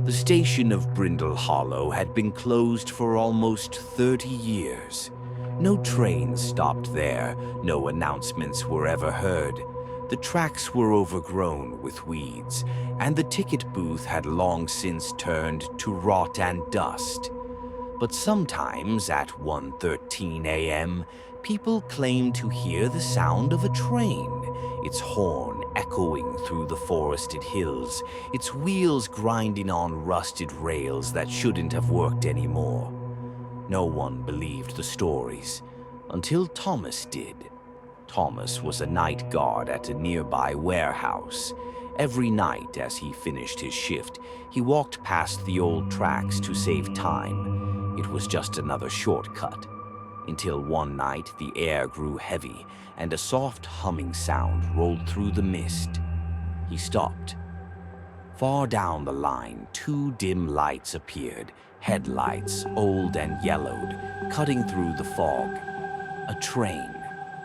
The station of Brindle Hollow had been closed for almost 30 years. No trains stopped there, no announcements were ever heard. The tracks were overgrown with weeds, and the ticket booth had long since turned to rot and dust. But sometimes at 1:13 a.m., people claimed to hear the sound of a train, its horn echoing through the forested hills, its wheels grinding on rusted rails that shouldn't have worked anymore. No one believed the stories, until Thomas did. Thomas was a night guard at a nearby warehouse. Every night as he finished his shift, he walked past the old tracks to save time. It was just another shortcut. Until one night the air grew heavy and a soft humming sound rolled through the mist. He stopped. Far down the line, two dim lights appeared, headlights, old and yellowed, cutting through the fog. A train,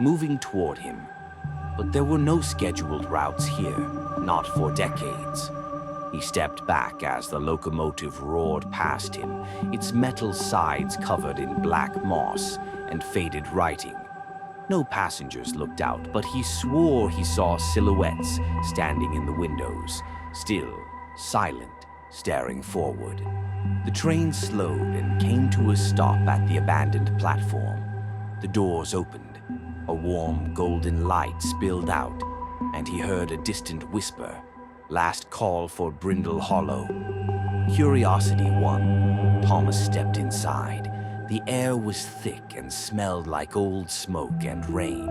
moving toward him. But there were no scheduled routes here, not for decades. He stepped back as the locomotive roared past him, its metal sides covered in black moss and faded writing. No passengers looked out, but he swore he saw silhouettes standing in the windows, still, silent, staring forward. The train slowed and came to a stop at the abandoned platform. The doors opened. A warm golden light spilled out, and he heard a distant whisper. Last call for Brindle Hollow. Curiosity won. Thomas stepped inside. The air was thick and smelled like old smoke and rain.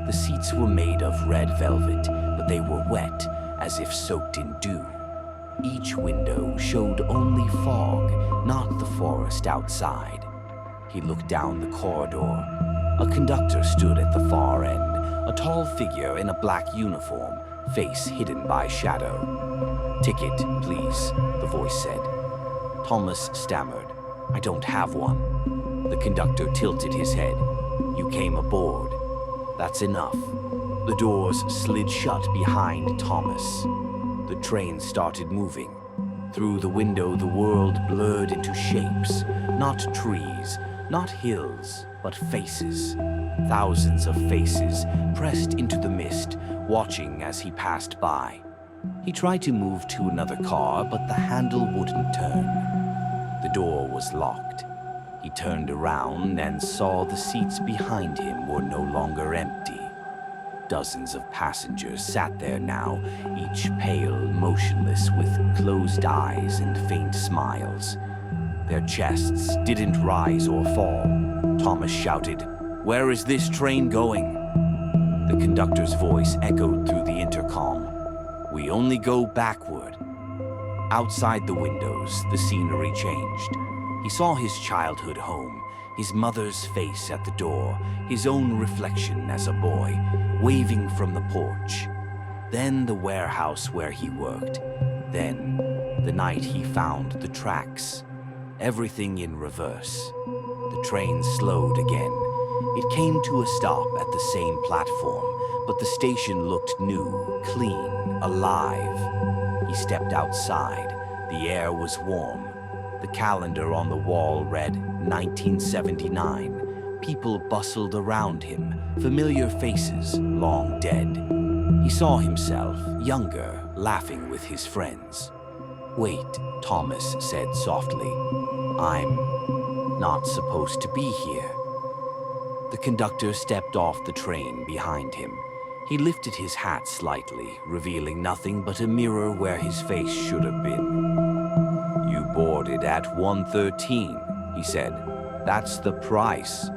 The seats were made of red velvet, but they were wet, as if soaked in dew. Each window showed only fog, not the forest outside. He looked down the corridor. A conductor stood at the far end, a tall figure in a black uniform, face hidden by shadow. "Ticket, please," the voice said. Thomas stammered, "I don't have one." The conductor tilted his head. "You came aboard. That's enough." The doors slid shut behind Thomas. The train started moving. Through the window, the world blurred into shapes, not trees, not hills, but faces. Thousands of faces pressed into the mist, watching as he passed by. He tried to move to another car, but the handle wouldn't turn. The door was locked. He turned around and saw the seats behind him were no longer empty. Dozens of passengers sat there now, each pale, motionless, with closed eyes and faint smiles. Their chests didn't rise or fall. Thomas shouted, "Where is this train going?" The conductor's voice echoed through the intercom. "We only go backward." Outside the windows, the scenery changed. He saw his childhood home, his mother's face at the door, his own reflection as a boy, waving from the porch. Then the warehouse where he worked. Then the night he found the tracks. Everything in reverse. The train slowed again. It came to a stop at the same platform, but the station looked new, clean, alive. He stepped outside. The air was warm. The calendar on the wall read 1979. People bustled around him, familiar faces, long dead. He saw himself, younger, laughing with his friends. "Wait," Thomas said softly. "I'm not supposed to be here." The conductor stepped off the train behind him. He lifted his hat slightly, revealing nothing but a mirror where his face should have been. "You boarded at 1:13, he said. "That's the price."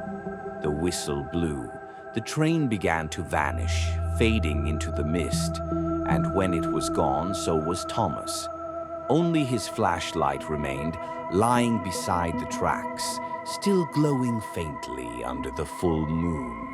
The whistle blew. The train began to vanish, fading into the mist, and when it was gone, so was Thomas. Only his flashlight remained, lying beside the tracks, still glowing faintly under the full moon.